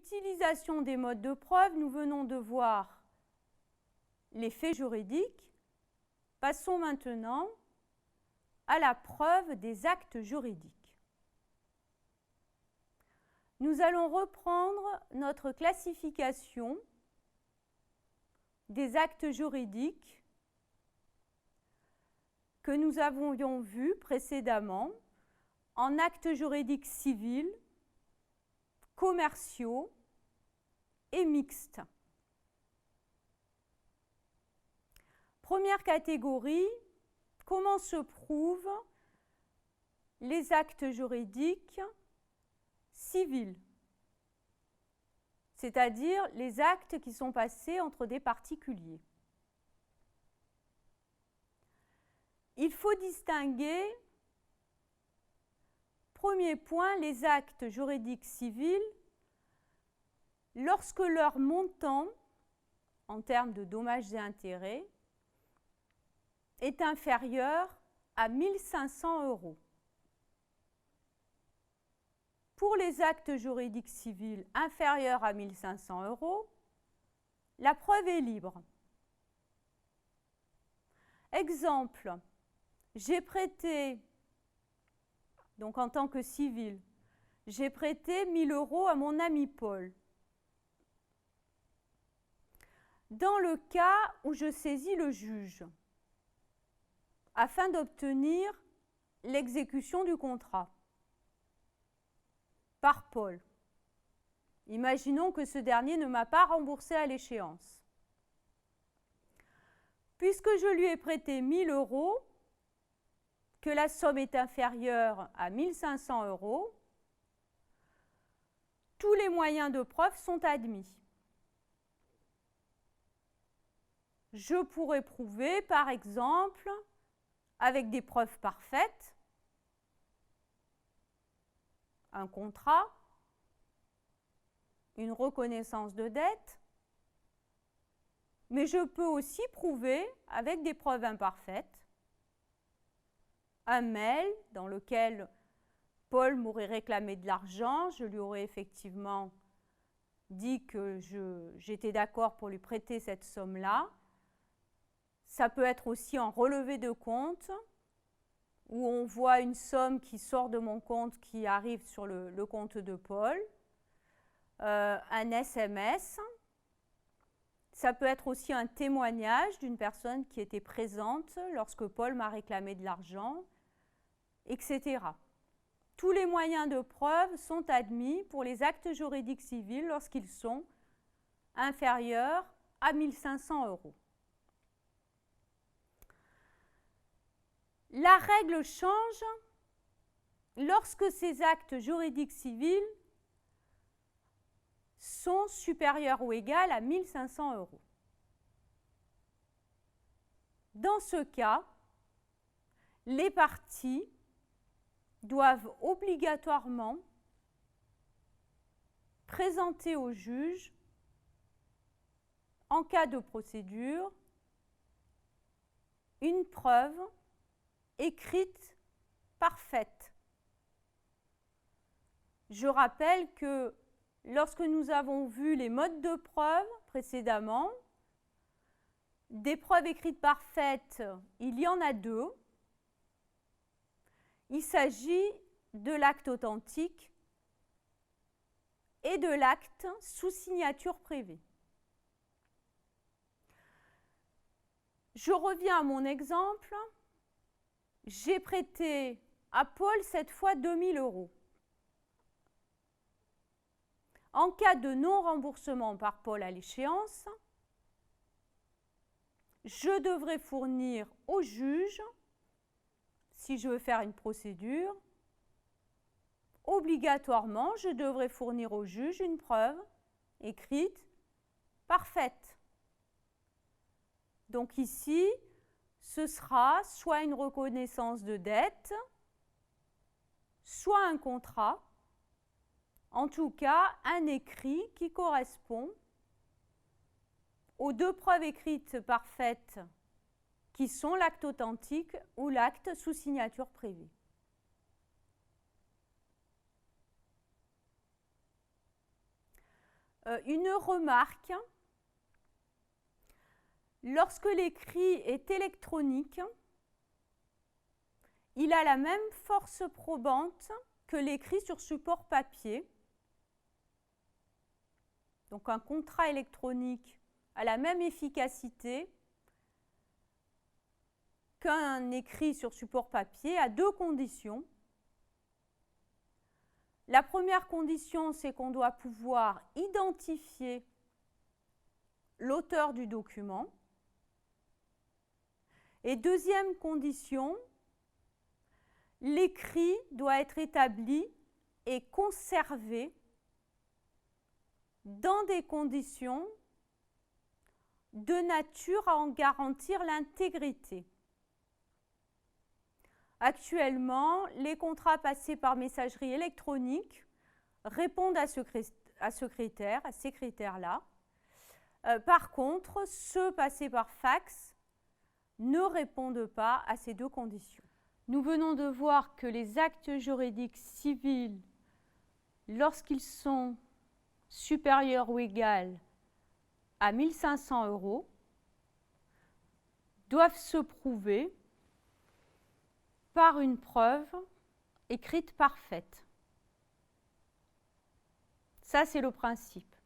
Utilisation des modes de preuve, nous venons de voir les faits juridiques. Passons maintenant à la preuve des actes juridiques. Nous allons reprendre notre classification des actes juridiques que nous avions vus précédemment en actes juridiques civils, commerciaux et mixtes. Première catégorie, comment se prouvent les actes juridiques civils, c'est-à-dire les actes qui sont passés entre des particuliers. Il faut distinguer, premier point, les actes juridiques civils lorsque leur montant, en termes de dommages et intérêts, est inférieur à 1 500 €. Pour les actes juridiques civils inférieurs à 1 500 €, la preuve est libre. Exemple, j'ai prêté, donc en tant que civil, j'ai prêté 1 000 € à mon ami Paul. Dans le cas où je saisis le juge, afin d'obtenir l'exécution du contrat par Paul. Imaginons que ce dernier ne m'a pas remboursé à l'échéance. Puisque je lui ai prêté 1 000 €, que la somme est inférieure à 1 500 €, tous les moyens de preuve sont admis. Je pourrais prouver, par exemple, avec des preuves parfaites, un contrat, une reconnaissance de dette, mais je peux aussi prouver avec des preuves imparfaites, un mail dans lequel Paul m'aurait réclamé de l'argent, je lui aurais effectivement dit que j'étais d'accord pour lui prêter cette somme-là. Ça peut être aussi un relevé de compte où on voit une somme qui sort de mon compte qui arrive sur le compte de Paul, un SMS. Ça peut être aussi un témoignage d'une personne qui était présente lorsque Paul m'a réclamé de l'argent, etc. Tous les moyens de preuve sont admis pour les actes juridiques civils lorsqu'ils sont inférieurs à 1 500 €. La règle change lorsque ces actes juridiques civils sont supérieurs ou égaux à 1 500 €. Dans ce cas, les parties doivent obligatoirement présenter au juge, en cas de procédure, une preuve écrite parfaite. Je rappelle que lorsque nous avons vu les modes de preuve précédemment, des preuves écrites parfaites, il y en a deux. Il s'agit de l'acte authentique et de l'acte sous signature privée. Je reviens à mon exemple. J'ai prêté à Paul cette fois 2 000 €. En cas de non-remboursement par Paul à l'échéance, je devrais fournir au juge, si je veux faire une procédure, obligatoirement, je devrais fournir au juge une preuve écrite parfaite. Donc ici, ce sera soit une reconnaissance de dette, soit un contrat, en tout cas un écrit qui correspond aux deux preuves écrites parfaites qui sont l'acte authentique ou l'acte sous signature privée. une remarque. Lorsque l'écrit est électronique, il a la même force probante que l'écrit sur support papier. Donc un contrat électronique a la même efficacité qu'un écrit sur support papier à deux conditions. La première condition, c'est qu'on doit pouvoir identifier l'auteur du document. Et deuxième condition, l'écrit doit être établi et conservé dans des conditions de nature à en garantir l'intégrité. Actuellement, les contrats passés par messagerie électronique répondent à ces critères-là. Par contre, ceux passés par fax ne répondent pas à ces deux conditions. Nous venons de voir que les actes juridiques civils, lorsqu'ils sont supérieurs ou égaux à 1 500 €, doivent se prouver par une preuve écrite parfaite. Ça, c'est le principe.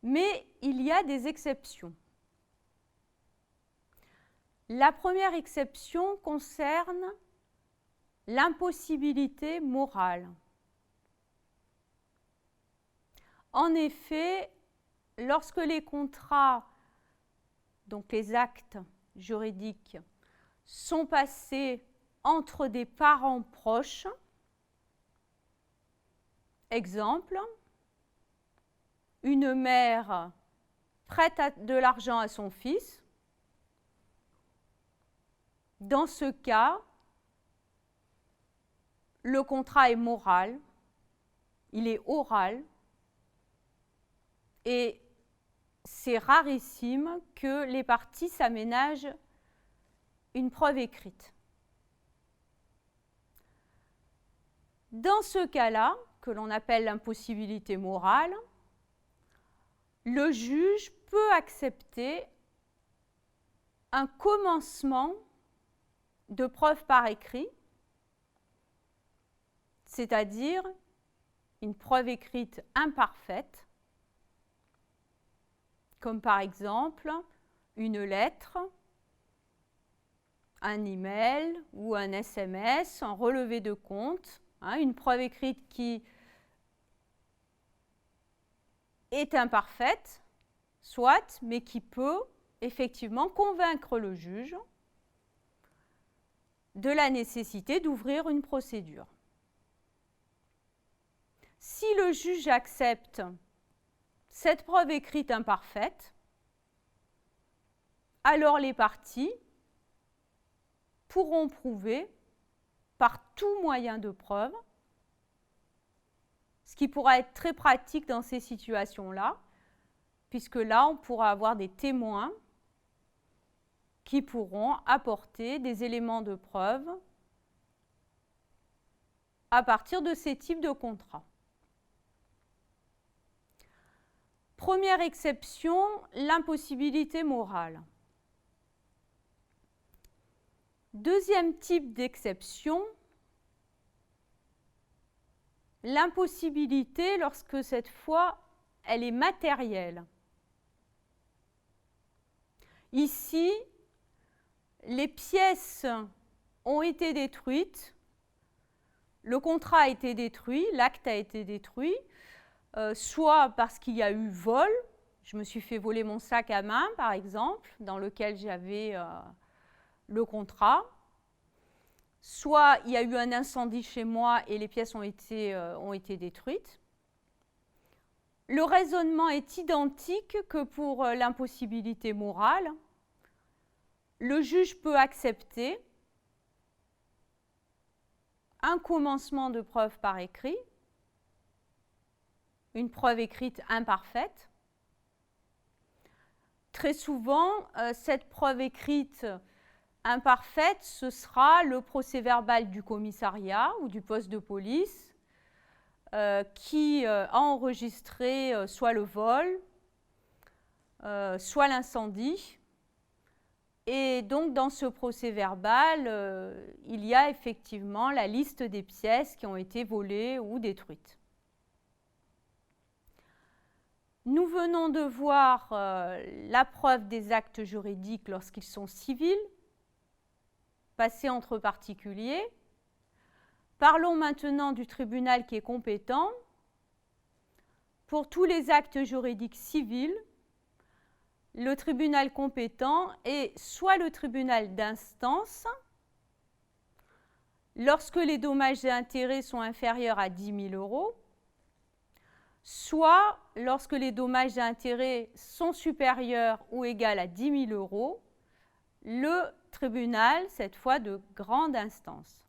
Mais il y a des exceptions. La première exception concerne l'impossibilité morale. En effet, lorsque les contrats, donc les actes juridiques, sont passés entre des parents proches, exemple, une mère prête de l'argent à son fils. Dans ce cas, le contrat est moral, il est oral, et c'est rarissime que les parties s'aménagent une preuve écrite. Dans ce cas-là, que l'on appelle l'impossibilité morale, le juge peut accepter un commencement de preuve par écrit, c'est-à-dire une preuve écrite imparfaite, comme par exemple une lettre, un email ou un SMS, un relevé de compte, une preuve écrite qui est imparfaite, soit, mais qui peut effectivement convaincre le juge de la nécessité d'ouvrir une procédure. Si le juge accepte cette preuve écrite imparfaite, alors les parties pourront prouver par tout moyen de preuve, ce qui pourra être très pratique dans ces situations-là, puisque là, on pourra avoir des témoins qui pourront apporter des éléments de preuve à partir de ces types de contrats. Première exception, l'impossibilité morale. Deuxième type d'exception, l'impossibilité lorsque cette fois, elle est matérielle. Ici, les pièces ont été détruites, le contrat a été détruit, l'acte a été détruit, soit parce qu'il y a eu vol, je me suis fait voler mon sac à main par exemple, dans lequel j'avais le contrat, soit il y a eu un incendie chez moi et les pièces ont été détruites. Le raisonnement est identique que pour l'impossibilité morale. Le juge peut accepter un commencement de preuve par écrit, une preuve écrite imparfaite. Très souvent, cette preuve écrite imparfaite, ce sera le procès-verbal du commissariat ou du poste de police qui a enregistré soit le vol, soit l'incendie. Et donc, dans ce procès-verbal, il y a effectivement la liste des pièces qui ont été volées ou détruites. Nous venons de voir la preuve des actes juridiques lorsqu'ils sont civils, passés entre particuliers. Parlons maintenant du tribunal qui est compétent. Pour tous les actes juridiques civils, le tribunal compétent est soit le tribunal d'instance, lorsque les dommages et intérêts sont inférieurs à 10 000 €, soit lorsque les dommages et intérêts sont supérieurs ou égaux à 10 000 €, le tribunal, cette fois de grande instance.